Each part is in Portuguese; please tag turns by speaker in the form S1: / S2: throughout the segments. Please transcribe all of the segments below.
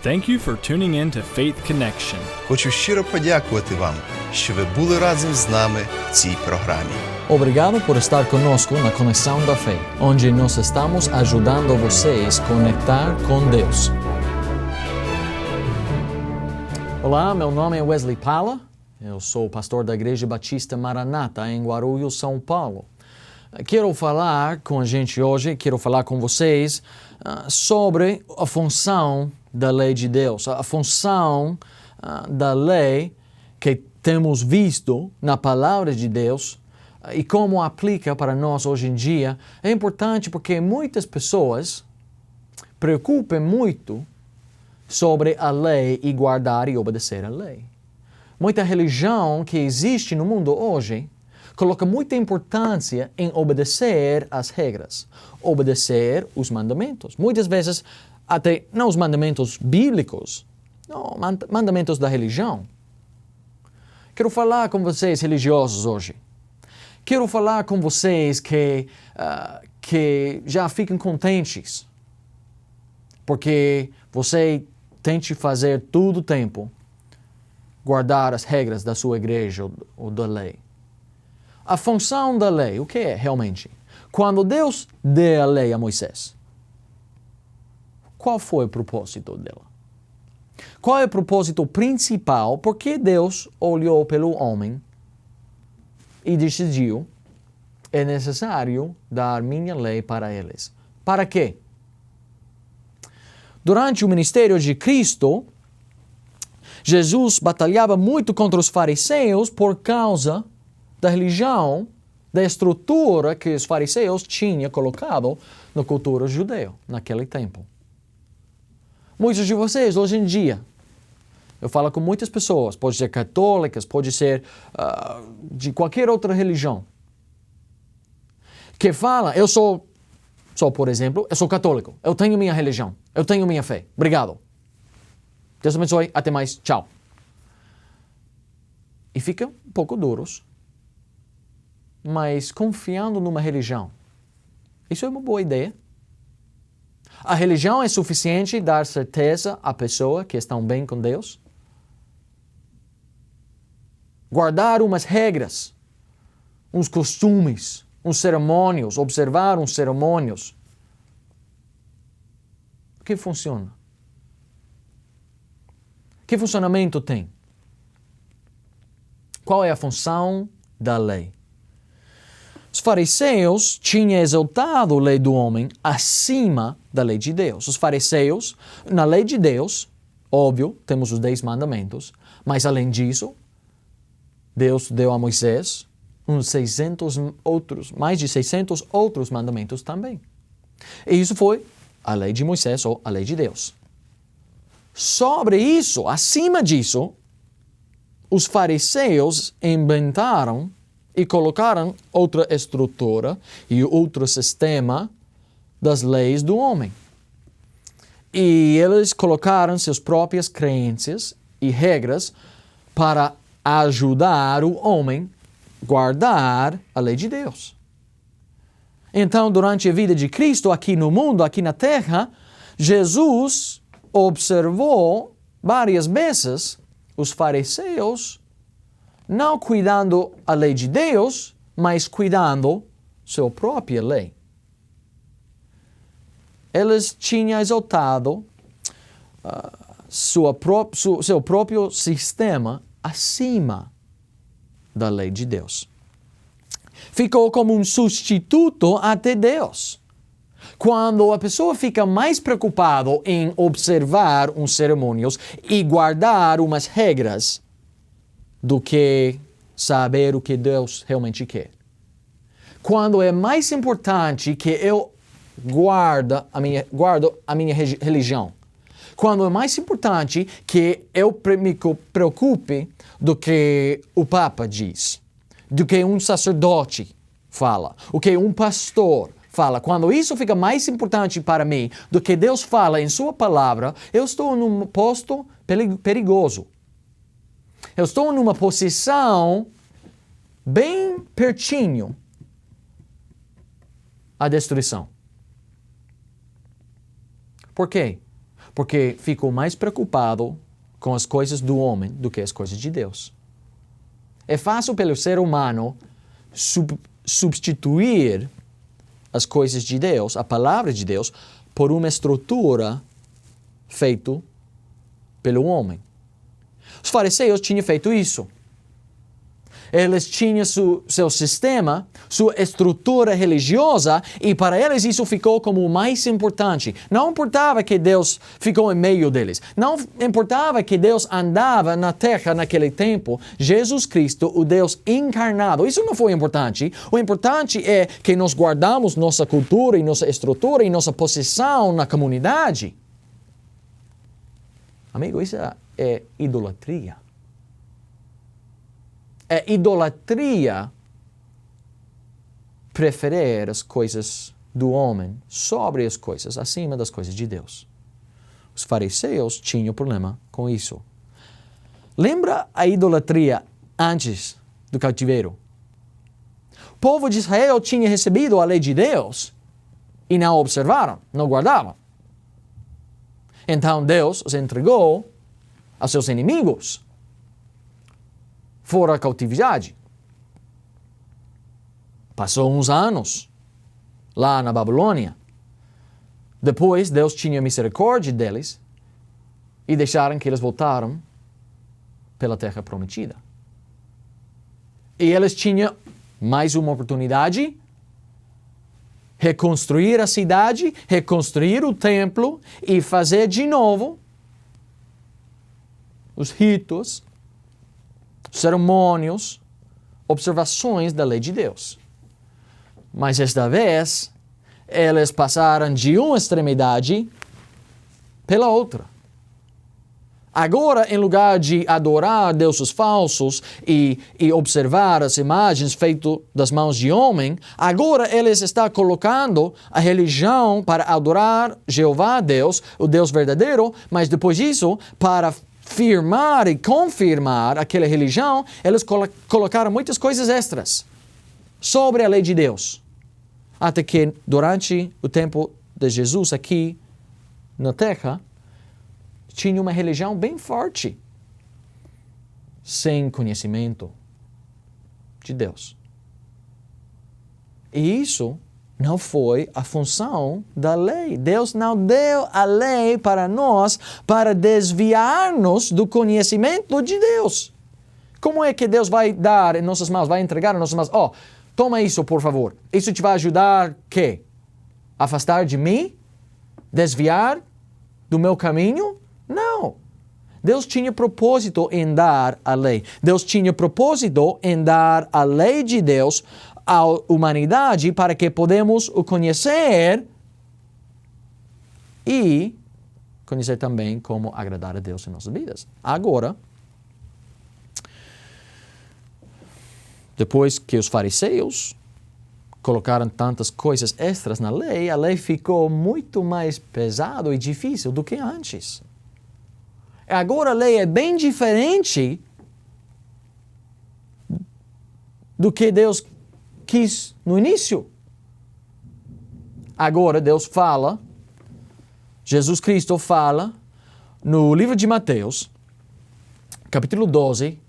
S1: Thank you for tuning in to Faith Connection.
S2: Хочу щиро подякувати вам, що ви були разом з нами в цій програмі.
S3: Obrigado por estar conosco na Conexão da Fé, onde nós estamos ajudando vocês a conectar com Deus. Olá, meu nome é Wesley Pala, eu sou pastor da Igreja Batista Maranata em Guarulhos, São Paulo. Quero falar com a gente hoje, quero falar com vocês sobre a função da lei de Deus, a função da lei que temos visto na palavra de Deus e como aplica para nós hoje em dia. É importante porque muitas pessoas preocupam muito sobre a lei e guardar e obedecer a lei. Muita religião que existe no mundo hoje coloca muita importância em obedecer as regras, obedecer os mandamentos. Muitas vezes, até não os mandamentos bíblicos, não, mandamentos da religião. Quero falar com vocês religiosos hoje. Quero falar com vocês que já ficam contentes porque você tente fazer todo o tempo guardar as regras da sua igreja ou da lei. A função da lei, o que é realmente? Quando Deus deu a lei a Moisés, qual foi o propósito dela? Qual é o propósito principal? Por que Deus olhou pelo homem e decidiu, é necessário dar minha lei para eles? Para quê? Durante o ministério de Cristo, Jesus batalhava muito contra os fariseus por causa da religião, da estrutura que os fariseus tinham colocado na cultura judeu naquele tempo. Muitos de vocês, hoje em dia, eu falo com muitas pessoas, pode ser católicas, pode ser de qualquer outra religião, que fala, eu sou, por exemplo, eu sou católico, eu tenho minha religião, eu tenho minha fé, obrigado. Deus abençoe, até mais, tchau. E ficam um pouco duros, mas confiando numa religião. Isso é uma boa ideia. A religião é suficiente dar certeza à pessoa que estão bem com Deus? Guardar umas regras, uns costumes, uns cerimônios, observar uns cerimônios. O que funciona? Que funcionamento tem? Qual é a função da lei? Os fariseus tinham exaltado a lei do homem acima da lei de Deus. Os fariseus, na lei de Deus, óbvio, temos os 10 mandamentos, mas além disso, Deus deu a Moisés mais de 600 outros mandamentos também. E isso foi a lei de Moisés ou a lei de Deus. Sobre isso, acima disso, os fariseus inventaram e colocaram outra estrutura e outro sistema das leis do homem. E eles colocaram suas próprias crenças e regras para ajudar o homem a guardar a lei de Deus. Então, durante a vida de Cristo aqui no mundo, aqui na terra, Jesus observou várias vezes os fariseus não cuidando a lei de Deus, mas cuidando sua própria lei. Eles tinham exaltado seu próprio sistema acima da lei de Deus. Ficou como um substituto até Deus. Quando a pessoa fica mais preocupada em observar uns cerimônios e guardar umas regras do que saber o que Deus realmente quer. Quando é mais importante que eu guardo a minha religião. Quando é mais importante que eu me preocupe do que o Papa diz, do que um sacerdote fala, o que um pastor fala. Quando isso fica mais importante para mim do que Deus fala em sua palavra, eu estou num posto perigoso. Eu estou numa posição bem pertinho à destruição. Por quê? porque ficou mais preocupado com as coisas do homem do que as coisas de Deus. É fácil pelo ser humano substituir as coisas de Deus, a palavra de Deus, por uma estrutura feita pelo homem. Os fariseus tinham feito isso. Eles tinham seu sistema, sua estrutura religiosa, e para eles isso ficou como o mais importante. Não importava que Deus ficou em meio deles. Não importava que Deus andava na terra naquele tempo. Jesus Cristo, o Deus encarnado. Isso não foi importante. O importante é que nós guardamos nossa cultura e nossa estrutura e nossa posição na comunidade. Amigo, isso é idolatria. É idolatria preferir as coisas do homem sobre as coisas acima das coisas de Deus. Os fariseus tinham problema com isso. Lembra a idolatria antes do cativeiro? O povo de Israel tinha recebido a lei de Deus e não observaram, não guardavam. Então Deus os entregou aos seus inimigos. Fora a cautividade. Passou uns anos lá na Babilônia. Depois, Deus tinha misericórdia deles e deixaram que eles voltaram pela terra prometida. E eles tinham mais uma oportunidade: reconstruir a cidade, reconstruir o templo e fazer de novo os ritos, cerimônios, observações da lei de Deus. Mas esta vez, eles passaram de uma extremidade pela outra. Agora, em lugar de adorar deuses falsos e observar as imagens feitas das mãos de homem, agora eles estão colocando a religião para adorar Jeová, Deus, o Deus verdadeiro, mas depois disso, para firmar e confirmar aquela religião, eles colocaram muitas coisas extras sobre a lei de Deus. Até que durante o tempo de Jesus aqui na terra, tinha uma religião bem forte, sem conhecimento de Deus. E isso não foi a função da lei. Deus não deu a lei para nós para desviar-nos do conhecimento de Deus. Como é que Deus vai dar em nossas mãos, vai entregar em nossas mãos? Toma isso, por favor. Isso te vai ajudar quê? Afastar de mim? Desviar do meu caminho? Não. Deus tinha propósito em dar a lei. Deus tinha propósito em dar a lei de Deus à humanidade para que podemos o conhecer e conhecer também como agradar a Deus em nossas vidas. Agora, depois que os fariseus colocaram tantas coisas extras na lei, a lei ficou muito mais pesada e difícil do que antes. Agora a lei é bem diferente do que Deus quis no início. Agora Deus fala, Jesus Cristo fala no livro de Mateus, capítulo 12,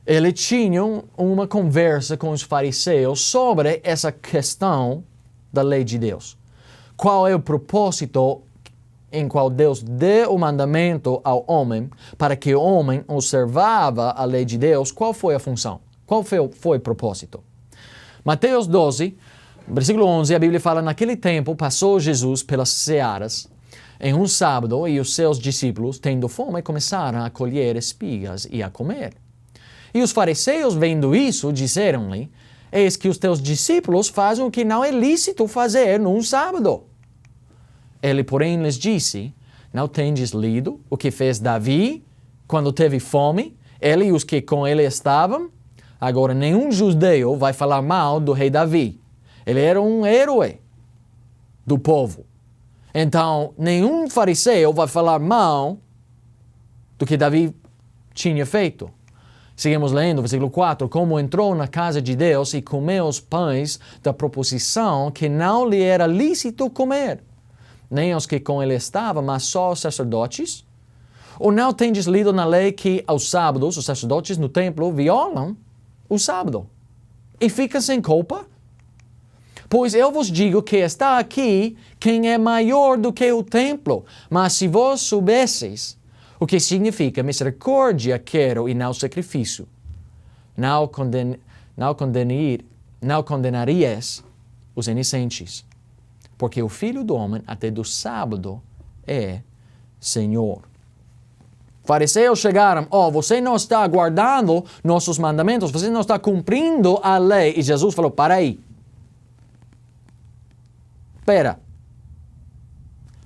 S3: ele tinha uma conversa com os fariseus sobre essa questão da lei de Deus. Qual é o propósito em qual Deus deu o mandamento ao homem para que o homem observava a lei de Deus? Qual foi a função? Qual foi o propósito? Mateus 12, versículo 11, a Bíblia fala: naquele tempo passou Jesus pelas searas em um sábado e os seus discípulos, tendo fome, começaram a colher espigas e a comer. E os fariseus, vendo isso, disseram-lhe: eis que os teus discípulos fazem o que não é lícito fazer num sábado. Ele, porém, lhes disse: não tendes lido o que fez Davi quando teve fome, ele e os que com ele estavam? Agora, nenhum judeu vai falar mal do rei Davi. Ele era um herói do povo. Então, nenhum fariseu vai falar mal do que Davi tinha feito. Seguimos lendo, versículo 4. Como entrou na casa de Deus e comeu os pães da proposição que não lhe era lícito comer. nem os que com ele estavam, mas só os sacerdotes? Ou não tendes lido na lei que aos sábados os sacerdotes no templo violam o sábado e ficam sem culpa? Pois eu vos digo que está aqui quem é maior do que o templo. Mas se vós soubesseis o que significa misericórdia quero e não sacrifício, não condenarias os inocentes, porque o Filho do Homem até do sábado é Senhor. Fariseus chegaram, você não está guardando nossos mandamentos, você não está cumprindo a lei. E Jesus falou, para aí. Espera.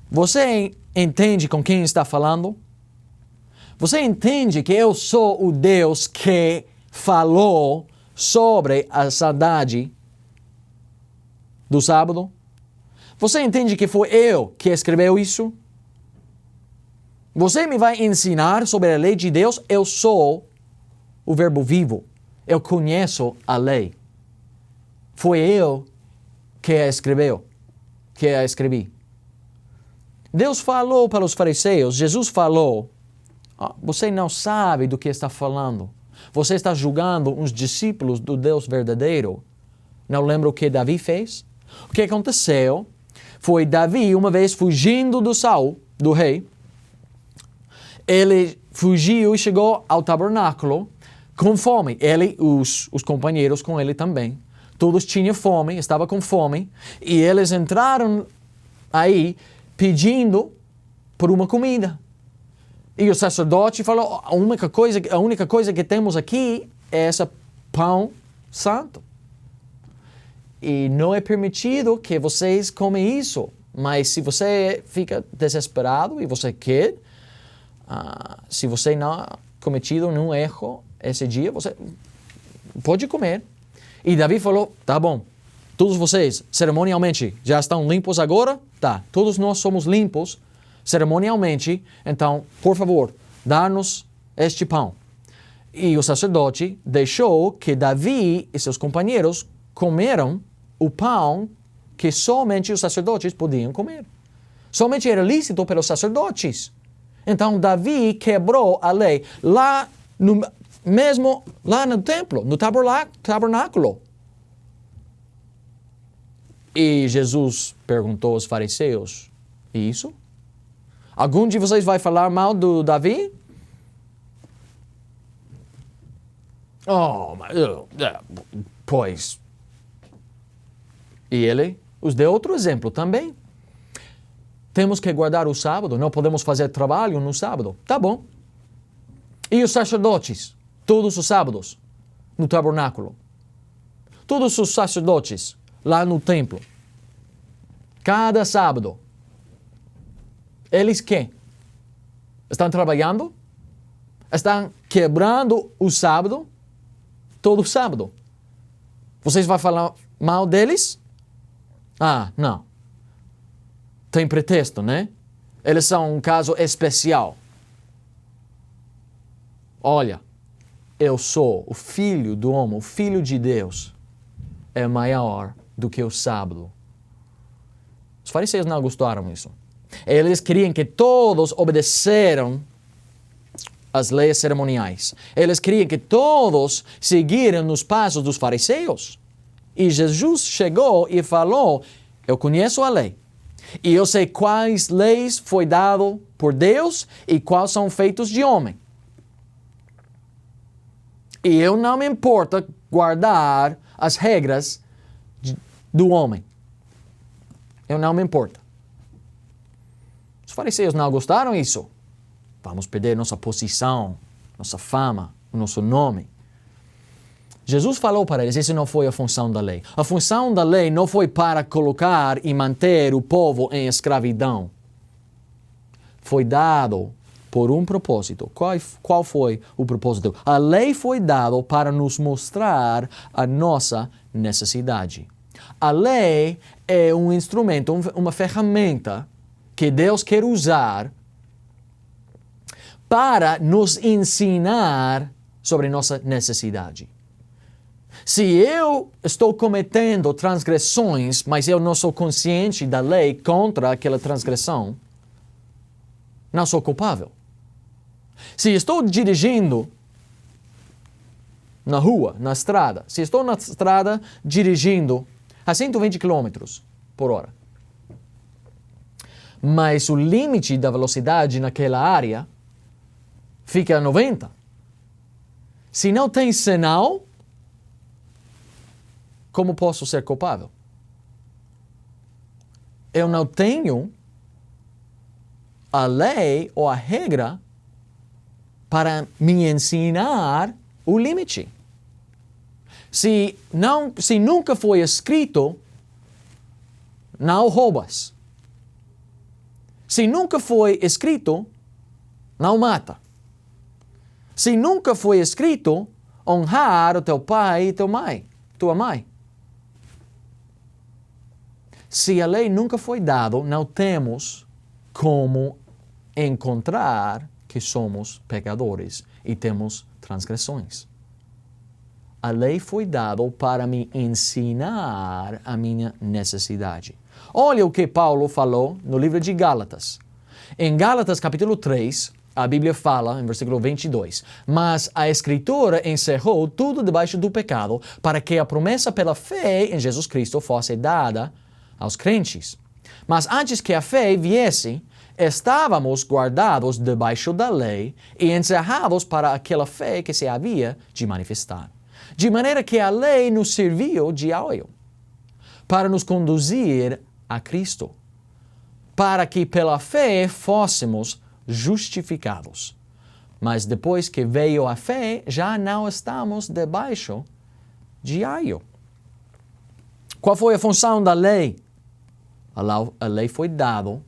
S3: Você entende com quem está falando? Você entende que eu sou o Deus que falou sobre a saudade do sábado? Você entende que foi eu que escreveu isso? Você me vai ensinar sobre a lei de Deus? Eu sou o verbo vivo. Eu conheço a lei. Foi eu que a escrevi. Deus falou para os fariseus, Jesus falou, você não sabe do que está falando. Você está julgando uns discípulos do Deus verdadeiro. Não lembra o que Davi fez? O que aconteceu foi Davi, uma vez fugindo do Saul, do rei, ele fugiu e chegou ao tabernáculo com fome. Ele, os companheiros com ele também. Todos tinham fome, estavam com fome. E eles entraram aí pedindo por uma comida. E o sacerdote falou, a única coisa que temos aqui é esse pão santo. E não é permitido que vocês comem isso. Mas se você fica desesperado e você quer, se você não cometido nenhum erro esse dia, você pode comer. E Davi falou, tá bom, todos vocês cerimonialmente já estão limpos agora? Tá, todos nós somos limpos cerimonialmente, então, por favor, dá-nos este pão. E o sacerdote deixou que Davi e seus companheiros comeram o pão que somente os sacerdotes podiam comer. Somente era lícito pelos sacerdotes. Então, Davi quebrou a lei lá no templo, no tabernáculo. E Jesus perguntou aos fariseus, e isso? Algum de vocês vai falar mal do Davi? Pois. E ele os deu outro exemplo também. Temos que guardar o sábado, não podemos fazer trabalho no sábado. Tá bom. E os sacerdotes, todos os sábados, no tabernáculo. Todos os sacerdotes, lá no templo. Cada sábado. Eles quê? Estão trabalhando? Estão quebrando o sábado? Todo sábado. Vocês vão falar mal deles? Não. Tem pretexto, né? Eles são um caso especial. Olha, eu sou o Filho do Homem, o Filho de Deus. É maior do que o sábado. Os fariseus não gostaram disso. Eles queriam que todos obedeceram as leis cerimoniais. Eles queriam que todos seguiram nos passos dos fariseus. E Jesus chegou e falou, eu conheço a lei. E eu sei quais leis foi dado por Deus e quais são feitos de homem. E eu não me importa guardar as regras do homem. Eu não me importo. Os fariseus não gostaram disso. Vamos perder nossa posição, nossa fama, o nosso nome. Jesus falou para eles, isso não foi a função da lei. A função da lei não foi para colocar e manter o povo em escravidão. Foi dado por um propósito. Qual foi o propósito? A lei foi dada para nos mostrar a nossa necessidade. A lei é um instrumento, uma ferramenta que Deus quer usar para nos ensinar sobre nossa necessidade. Se eu estou cometendo transgressões, mas eu não sou consciente da lei contra aquela transgressão, não sou culpável. Se estou dirigindo na rua, na estrada, se estou na estrada dirigindo a 120 km por hora, mas o limite da velocidade naquela área fica a 90. Se não tem sinal, como posso ser culpável? Eu não tenho a lei ou a regra para me ensinar o limite. Se nunca foi escrito, não roubas. Se nunca foi escrito, não mata. Se nunca foi escrito, honrar o teu pai e tua mãe. Se a lei nunca foi dada, não temos como encontrar que somos pecadores e temos transgressões. A lei foi dada para me ensinar a minha necessidade. Olha o que Paulo falou no livro de Gálatas. Em Gálatas capítulo 3, a Bíblia fala, em versículo 22, mas a Escritura encerrou tudo debaixo do pecado para que a promessa pela fé em Jesus Cristo fosse dada aos crentes. Mas antes que a fé viesse, estávamos guardados debaixo da lei e encerrados para aquela fé que se havia de manifestar. De maneira que a lei nos serviu de aio para nos conduzir a Cristo, para que pela fé fôssemos justificados. Mas depois que veio a fé, já não estamos debaixo de aio. Qual foi a função da lei? A lei foi dada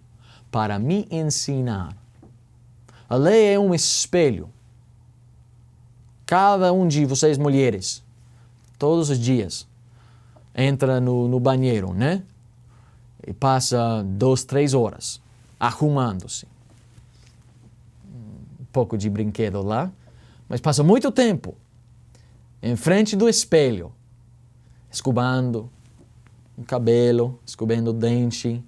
S3: para me ensinar. A lei é um espelho. Cada um de vocês, mulheres, todos os dias, entra no banheiro, né? E passa 2, 3 horas arrumando-se. Um pouco de brinquedo lá, mas passa muito tempo em frente do espelho, escovando o cabelo, escovando o dente,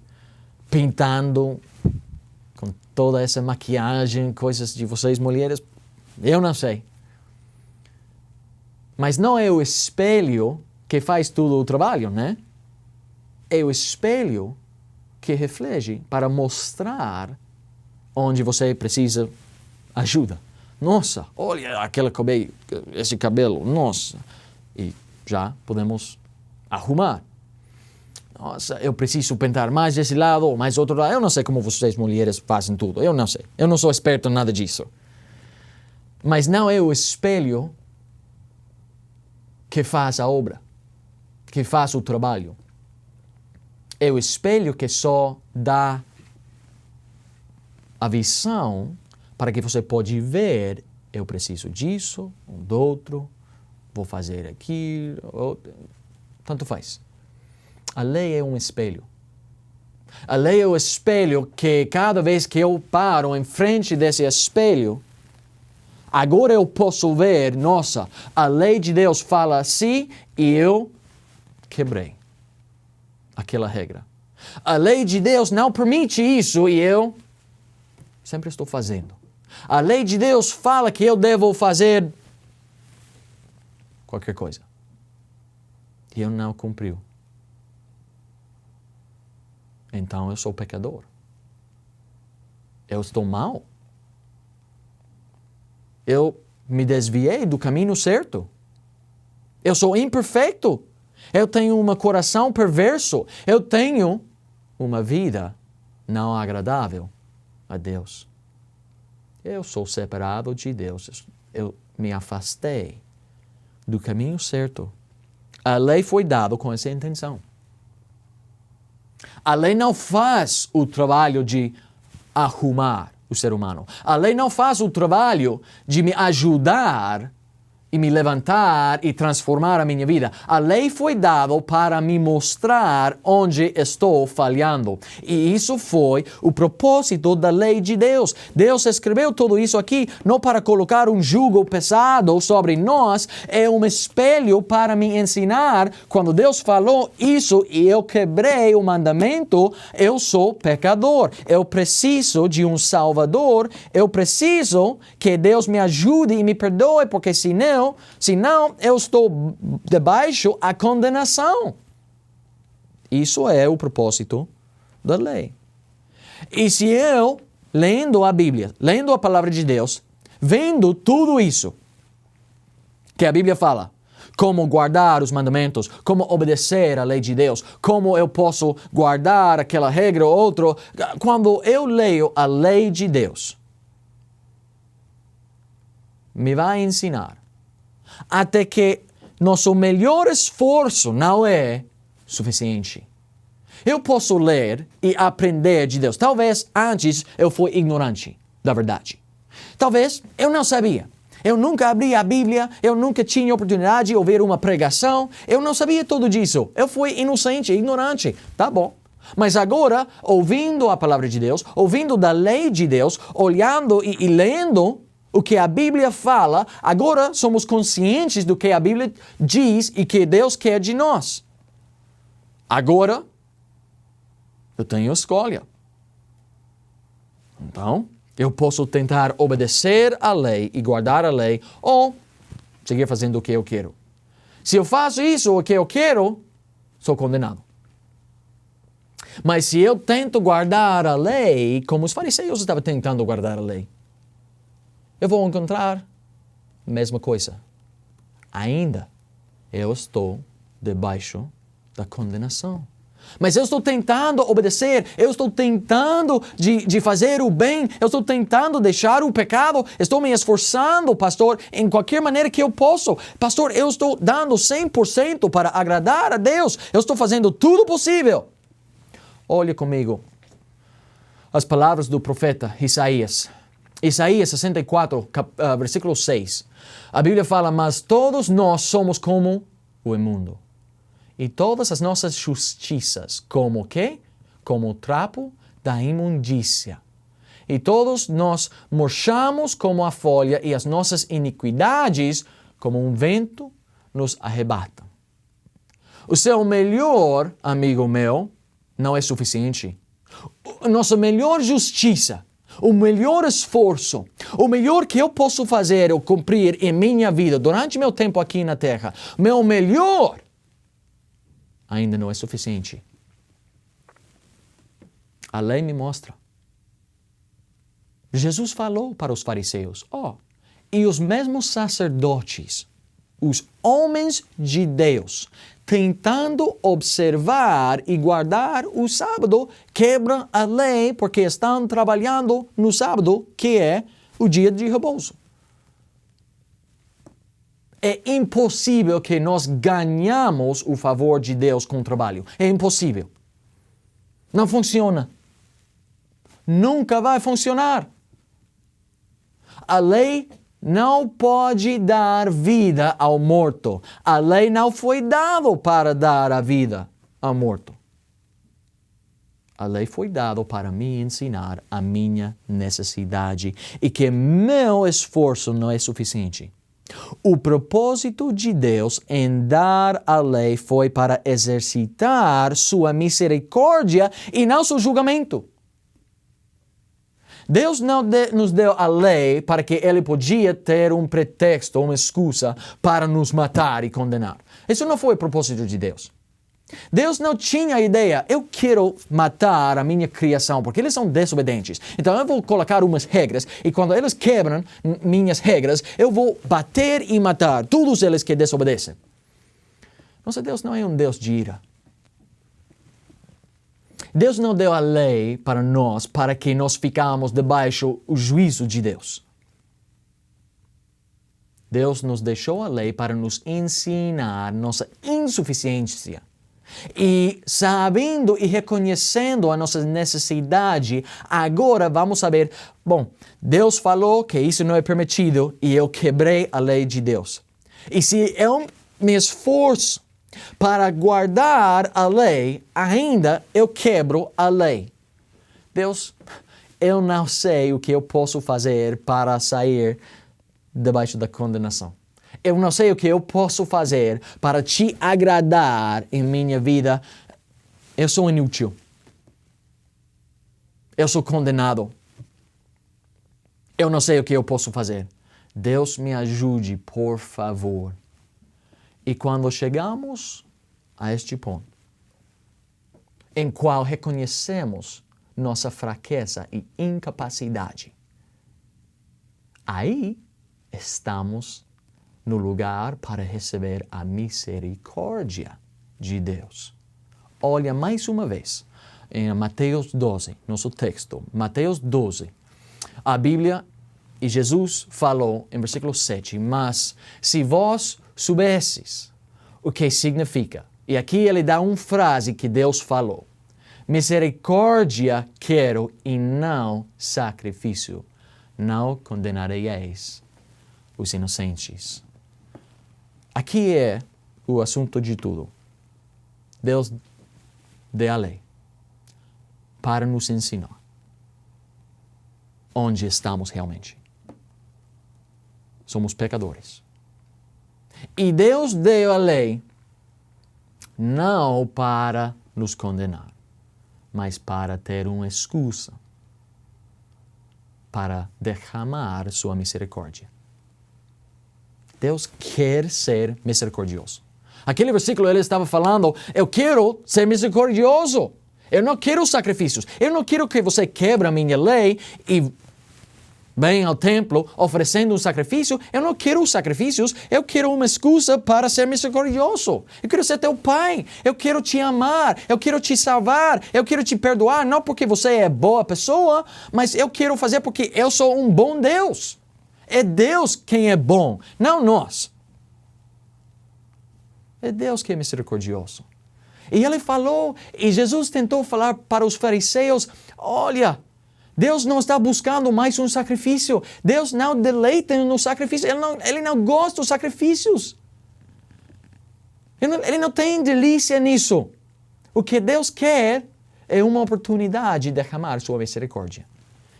S3: pintando com toda essa maquiagem, coisas de vocês mulheres, eu não sei. Mas não é o espelho que faz todo o trabalho, né? É o espelho que reflete para mostrar onde você precisa ajuda. Nossa, olha esse cabelo, nossa. E já podemos arrumar. Nossa, eu preciso pintar mais desse lado ou mais outro lado. Eu não sei como vocês mulheres fazem tudo. Eu não sei. Eu não sou esperto em nada disso. Mas não é o espelho que faz a obra, que faz o trabalho. É o espelho que só dá a visão para que você pode ver, eu preciso disso, do outro, vou fazer aquilo, tanto faz. A lei é um espelho. A lei é o espelho que cada vez que eu paro em frente desse espelho, agora eu posso ver, nossa, a lei de Deus fala assim e eu quebrei aquela regra. A lei de Deus não permite isso e eu sempre estou fazendo. A lei de Deus fala que eu devo fazer qualquer coisa. E eu não cumpri. Então eu sou pecador. Eu estou mal. Eu me desviei do caminho certo. Eu sou imperfeito. Eu tenho um coração perverso. Eu tenho uma vida não agradável a Deus. Eu sou separado de Deus. Eu me afastei do caminho certo. A lei foi dada com essa intenção. A lei não faz o trabalho de arrumar o ser humano. A lei não faz o trabalho de me ajudar e me levantar e transformar a minha vida. A lei foi dada para me mostrar onde estou falhando. E isso foi o propósito da lei de Deus. Deus escreveu tudo isso aqui não para colocar um jugo pesado sobre nós, é um espelho para me ensinar. Quando Deus falou isso e eu quebrei o mandamento, eu sou pecador. Eu preciso de um Salvador. Eu preciso que Deus me ajude e me perdoe, porque senão eu estou debaixo da condenação. Isso é o propósito da lei. E se eu, lendo a Bíblia, lendo a palavra de Deus, vendo tudo isso que a Bíblia fala, como guardar os mandamentos, como obedecer à lei de Deus, como eu posso guardar aquela regra ou outra, quando eu leio a lei de Deus, me vai ensinar até que nosso melhor esforço não é suficiente. Eu posso ler e aprender de Deus. Talvez antes eu fui ignorante da verdade. Talvez eu não sabia. Eu nunca abri a Bíblia, eu nunca tinha oportunidade de ouvir uma pregação, eu não sabia tudo disso. Eu fui inocente, ignorante. Tá bom. Mas agora, ouvindo a palavra de Deus, ouvindo da lei de Deus, olhando e lendo o que a Bíblia fala, agora somos conscientes do que a Bíblia diz e que Deus quer de nós. Agora, eu tenho escolha. Então, eu posso tentar obedecer à lei e guardar a lei, ou seguir fazendo o que eu quero. Se eu faço isso, o que eu quero, sou condenado. Mas se eu tento guardar a lei, como os fariseus estavam tentando guardar a lei, eu vou encontrar a mesma coisa. Ainda eu estou debaixo da condenação. Mas eu estou tentando obedecer, eu estou tentando de fazer o bem, eu estou tentando deixar o pecado, estou me esforçando, pastor, em qualquer maneira que eu posso. Pastor, eu estou dando 100% para agradar a Deus, eu estou fazendo tudo possível. Olhe comigo as palavras do profeta Isaías. Isaías 64, versículo 6. A Bíblia fala, mas todos nós somos como o imundo. E todas as nossas justiças, como o quê? Como o trapo da imundícia. E todos nós murchamos como a folha, e as nossas iniquidades, como um vento, nos arrebatam. O seu melhor, amigo meu, não é suficiente. A nossa melhor justiça, o melhor esforço, o melhor que eu posso fazer ou cumprir em minha vida durante meu tempo aqui na terra, meu melhor, ainda não é suficiente. A lei me mostra. Jesus falou para os fariseus, e os mesmos sacerdotes, os homens de Deus, tentando observar e guardar o sábado, quebram a lei porque estão trabalhando no sábado, que é o dia de repouso. É impossível que nós ganhamos o favor de Deus com o trabalho. É impossível. Não funciona. Nunca vai funcionar. A lei não pode dar vida ao morto. A lei não foi dada para dar a vida ao morto. A lei foi dada para me ensinar a minha necessidade e que meu esforço não é suficiente. O propósito de Deus em dar a lei foi para exercitar sua misericórdia e não seu julgamento. Deus não nos deu a lei para que Ele podia ter um pretexto, uma excusa para nos matar e condenar. Isso não foi o propósito de Deus. Deus não tinha a ideia, eu quero matar a minha criação, porque eles são desobedientes. Então eu vou colocar umas regras, e quando eles quebram minhas regras, eu vou bater e matar todos eles que desobedecem. Nosso Deus não é um Deus de ira. Deus não deu a lei para nós, para que nós ficamos debaixo do juízo de Deus. Deus nos deixou a lei para nos ensinar nossa insuficiência. E sabendo e reconhecendo a nossa necessidade, agora vamos saber, Deus falou que isso não é permitido e eu quebrei a lei de Deus. E se eu me esforço para guardar a lei, ainda eu quebro a lei. Deus, eu não sei o que eu posso fazer para sair debaixo da condenação. Eu não sei o que eu posso fazer para te agradar em minha vida. Eu sou inútil. Eu sou condenado. Eu não sei o que eu posso fazer. Deus me ajude, por favor. E quando chegamos a este ponto, em qual reconhecemos nossa fraqueza e incapacidade, aí estamos no lugar para receber a misericórdia de Deus. Olha mais uma vez, em Mateus 12, nosso texto, Mateus 12, a Bíblia e Jesus falou em versículo 7, mas se vós soubesses o que significa, e aqui ele dá uma frase que Deus falou, misericórdia quero e não sacrifício, não condenareis os inocentes. Aqui é o assunto de tudo. Deus deu a lei para nos ensinar onde estamos realmente. Somos pecadores. E Deus deu a lei não para nos condenar, mas para ter uma excusa para derramar sua misericórdia. Deus quer ser misericordioso. Aquele versículo ele estava falando, eu quero ser misericordioso. Eu não quero sacrifícios. Eu não quero que você quebre a minha lei e venha ao templo oferecendo um sacrifício. Eu não quero sacrifícios. Eu quero uma excusa para ser misericordioso. Eu quero ser teu pai. Eu quero te amar. Eu quero te salvar. Eu quero te perdoar. Não porque você é boa pessoa, mas eu quero fazer porque eu sou um bom Deus. É Deus quem é bom, não nós. É Deus que é misericordioso. E ele falou, e Jesus tentou falar para os fariseus, olha, Deus não está buscando mais um sacrifício. Deus não deleita no sacrifício. Ele não gosta dos sacrifícios. Ele não tem delícia nisso. O que Deus quer é uma oportunidade de derramar sua misericórdia.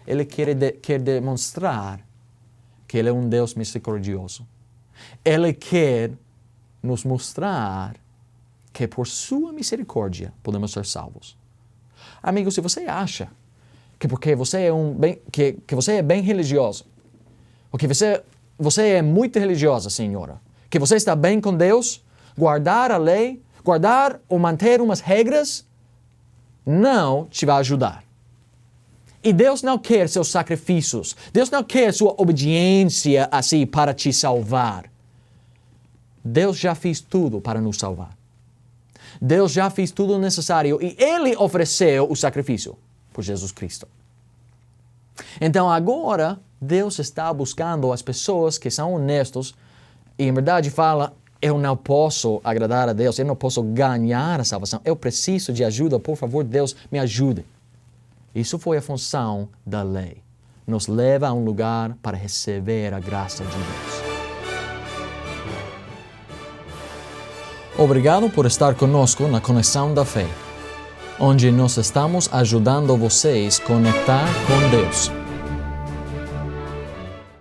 S3: Ele quer demonstrar que Ele é um Deus misericordioso. Ele quer nos mostrar que por sua misericórdia podemos ser salvos. Amigo, se você acha que porque você é que você é bem religioso, ou que você é muito religiosa, senhora, que você está bem com Deus, guardar a lei, guardar ou manter umas regras, não te vai ajudar. E Deus não quer seus sacrifícios. Deus não quer sua obediência assim para te salvar. Deus já fez tudo para nos salvar. Deus já fez tudo necessário e Ele ofereceu o sacrifício por Jesus Cristo. Então agora, Deus está buscando as pessoas que são honestos e em verdade fala, eu não posso agradar a Deus, eu não posso ganhar a salvação, eu preciso de ajuda, por favor, Deus, me ajude. Isso foi a função da lei. Nos leva a um lugar para receber a graça de Deus. Obrigado por estar conosco na Conexão da Fé, onde nós estamos ajudando vocês a conectar com Deus.